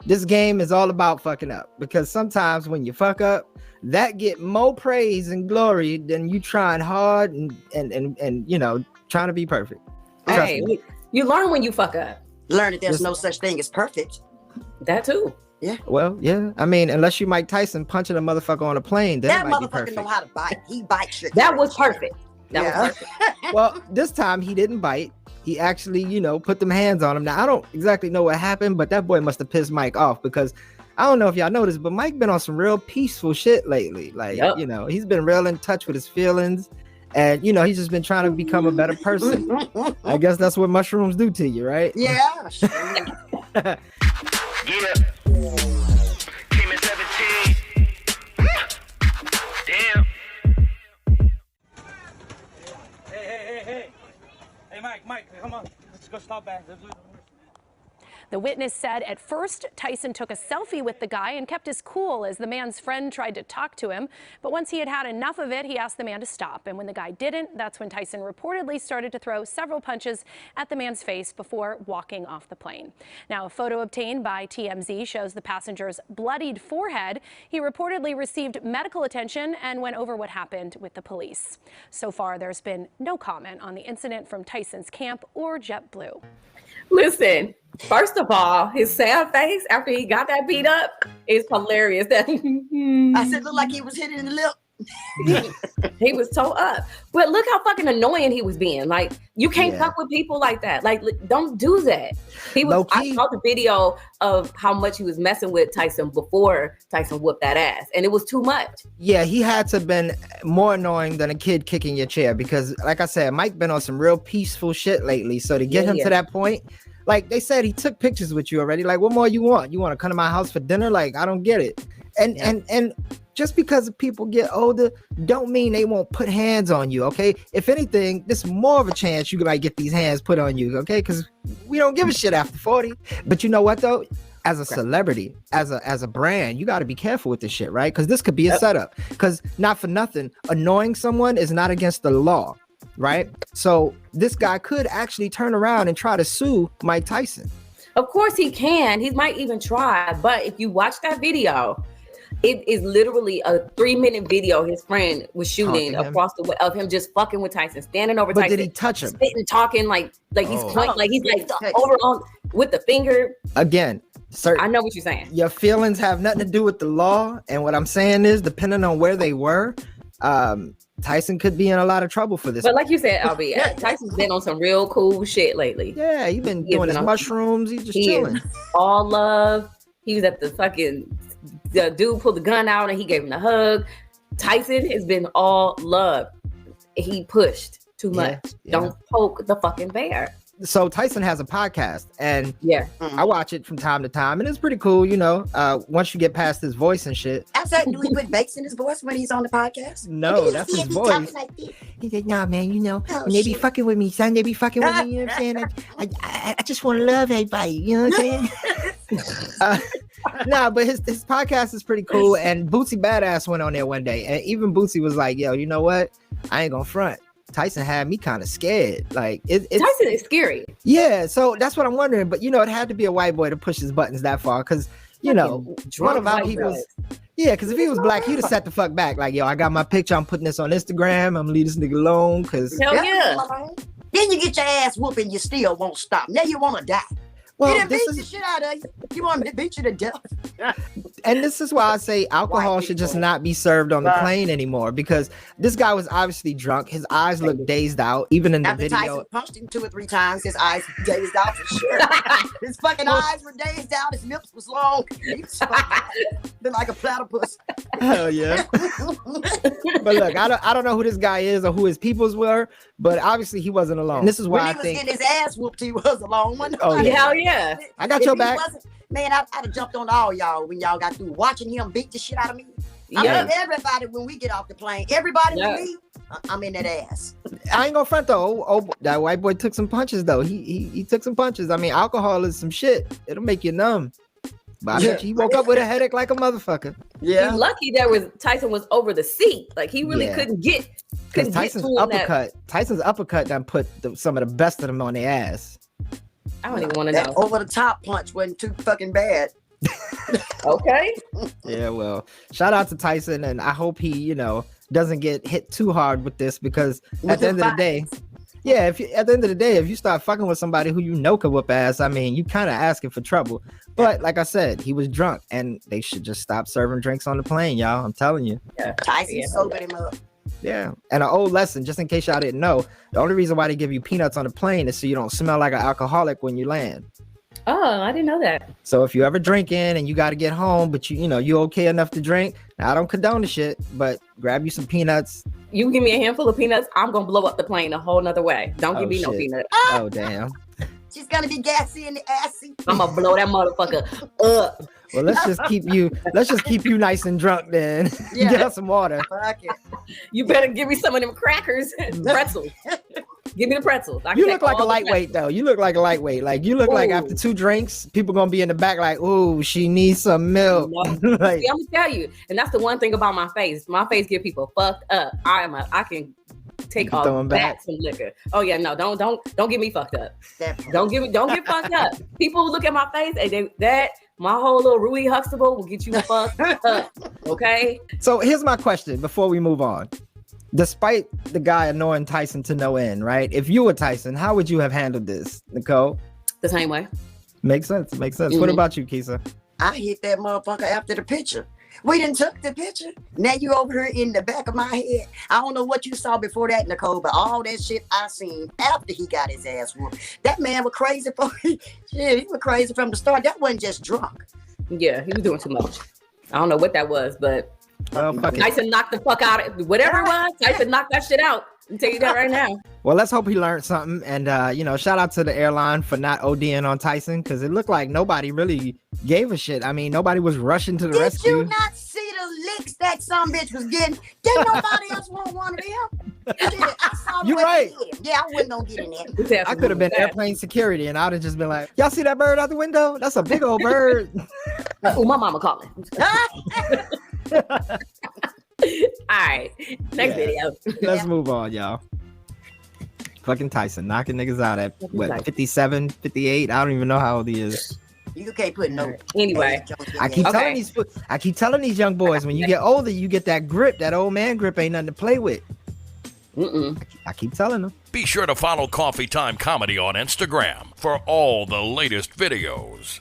this game is all about fucking up, because sometimes when you fuck up, that get more praise and glory than you trying hard and you know, trying to be perfect. Hey, you learn when you fuck up. Learn that there's no such thing as perfect. That too. Yeah. Well, yeah. I mean, unless you Mike Tyson punching a motherfucker on a plane, then that it might be motherfucker perfect. know how to bite. He bites shit. That was perfect. That was perfect. Well, this time he didn't bite. He actually, you know, put them hands on him. Now, I don't exactly know what happened, but that boy must have pissed Mike off, because I don't know if y'all noticed, but Mike been on some real peaceful shit lately. Like, you know, he's been real in touch with his feelings, and, you know, he's just been trying to become a better person. I guess that's what mushrooms do to you, right? Yeah. Yeah. Came in 17. Damn. Hey, Mike, come on. Let's go stop back. The witness said at first Tyson took a selfie with the guy and kept his cool as the man's friend tried to talk to him. But once he had had enough of it, he asked the man to stop. And when the guy didn't, that's when Tyson reportedly started to throw several punches at the man's face before walking off the plane. Now, a photo obtained by TMZ shows the passenger's bloodied forehead. He reportedly received medical attention and went over what happened with the police. So far, there's been no comment on the incident from Tyson's camp or JetBlue. Listen, first of all, his sad face after he got that beat up is hilarious. That I said, look like he was hit in the lip. He was toe up. But look how fucking annoying he was being. Like, you can't fuck with people like that. Like, don't do that. He was. I saw the video of how much he was messing with Tyson before Tyson whooped that ass, and it was too much. Yeah, he had to have been more annoying than a kid kicking your chair, because, like I said, Mike been on some real peaceful shit lately. So to get him to that point, like they said, he took pictures with you already. Like, what more you want? You want to come to my house for dinner? Like, I don't get it. And just because people get older don't mean they won't put hands on you, okay? If anything, there's more of a chance you might get these hands put on you, okay? Because we don't give a shit after 40. But you know what, though? As a celebrity, as a brand, you got to be careful with this shit, right? Because this could be a setup. Because not for nothing, annoying someone is not against the law, right? So this guy could actually turn around and try to sue Mike Tyson. Of course he can. He might even try. But if you watch that video, it is literally a 3-minute video his friend was shooting across the way of him just fucking with Tyson, standing over Tyson. But did he touch him? Spitting, talking like he's pointing, like he's like over on with the finger. Again, I know what you're saying. Your feelings have nothing to do with the law. And what I'm saying is, depending on where they were, Tyson could be in a lot of trouble for this. But like you said, Albee, Tyson's been on some real cool shit lately. Yeah, he's been doing his mushrooms. He's just chilling. All love. He was at the dude pulled the gun out and he gave him a hug. Tyson has been all love. He pushed too much. Don't poke the fucking bear. So Tyson has a podcast, and I watch it from time to time, and it's pretty cool, you know, once you get past his voice and shit. Outside, do he put bakes in his voice when he's on the podcast? No, that's his voice. Like this? He said, nah, man, you know, when they be fucking with me, son, they be fucking with me, you know what I'm saying? I just want to love everybody, you know what I'm saying? Nah, but his podcast is pretty cool, and Bootsy Badass went on there one day, and even Bootsy was like, yo, you know what? I ain't gonna front. Tyson had me kind of scared. Like Tyson is scary. Yeah, so that's what I'm wondering. But you know, it had to be a white boy to push his buttons that far, because you know, one of our people's because if he was black, he'd have sat the fuck back. Like, yo, I got my picture. I'm putting this on Instagram. I'm gonna leave this nigga alone. Because then you get your ass whooping, you still won't stop. Now you want to die. Well, he didn't beat the shit out of you. You want to beat you to death. And this is why I say alcohol should just not be served on the plane anymore, because this guy was obviously drunk. His eyes looked dazed out, even in the video. Tyson punched him 2 or 3 times. His eyes dazed out for sure. His fucking eyes were dazed out. His lips was long. He was been like a platypus. Hell yeah. But look, I don't know who this guy is or who his peoples were, but obviously he wasn't alone. And this is why I think when he was getting his ass whooped, he was alone. Oh yeah. Hell yeah. I got your back. Man, I'd have jumped on all y'all when y'all got through watching him beat the shit out of me. I mean, everybody, when we get off the plane, everybody with me, I'm in that ass. I ain't gonna front though. Oh, that white boy took some punches though. He took some punches. I mean, alcohol is some shit. It'll make you numb. But I bet you he woke up with a headache like a motherfucker. Yeah. He's lucky Tyson was over the seat. Like he really couldn't get. Because Tyson's uppercut done put some of the best of them on their ass. I don't even want to know. Over the top punch wasn't too fucking bad. Okay. Yeah, well, shout out to Tyson, and I hope he, doesn't get hit too hard with this, because at the end of the day, if you start fucking with somebody who can whoop ass, I mean, you kind of asking for trouble. But like I said, he was drunk, and they should just stop serving drinks on the plane, y'all. I'm telling you. Yeah. Tyson sobered him up. Yeah, and an old lesson, just in case y'all didn't know, the only reason why they give you peanuts on the plane is so you don't smell like an alcoholic when you land. Oh, I didn't know that. So if you ever drinking and you got to get home, but you okay enough to drink, now, I don't condone the shit, but grab you some peanuts. You give me a handful of peanuts, I'm gonna blow up the plane a whole nother way. Don't give me no peanuts. Oh damn. She's gonna be gassy and assy. I'm gonna blow that motherfucker up. Well, let's just keep you nice and drunk then. Yeah. Get us some water. Fuck it. You better give me some of them crackers and pretzels. Give me the pretzels. You look like a lightweight though. You look like a lightweight. Like you look like after 2 drinks, people gonna be in the back like, "Ooh, she needs some milk." No. Like, See, I'm gonna tell you, and that's the one thing about my face. My face get people fucked up. I can take off back some liquor. Oh yeah, no, don't get me fucked up. Don't get fucked up. People who look at my face and my whole little Rui Huxtable will get you fucked up. Okay. So here's my question before we move on. Despite the guy annoying Tyson to no end, right? If you were Tyson, how would you have handled this, Nicole? The same way. Makes sense. Mm-hmm. What about you, Keisha? I hit that motherfucker after the picture. We done took the picture. Now you over here in the back of my head. I don't know what you saw before that, Nicole, but all that shit I seen after he got his ass whooped. That man was crazy he was crazy from the start. That wasn't just drunk. Yeah, he was doing too much. I don't know what that was, but Tyson knocked the fuck out of whatever it was. Tyson knocked that shit out. I'll tell you that right now. Well, let's hope he learned something. And, shout out to the airline for not ODing on Tyson, because it looked like nobody really gave a shit. I mean, nobody was rushing to the rescue. Did you not see the licks that some bitch was getting? Didn't nobody else want one of them? I saw You're right. Yeah, I wasn't gonna get in there. I could have been airplane security, and I'd have just been like, y'all see that bird out the window? That's a big old bird. Oh, my mama calling. All right, next video. Let's move on, y'all. Fucking Tyson knocking niggas out at what, 57, 58? I don't even know how old he is. You can't put no. Anyway, I keep telling these young boys, when you get older, you get that grip. That old man grip ain't nothing to play with. I keep telling them. Be sure to follow Coffee Time Comedy on Instagram for all the latest videos.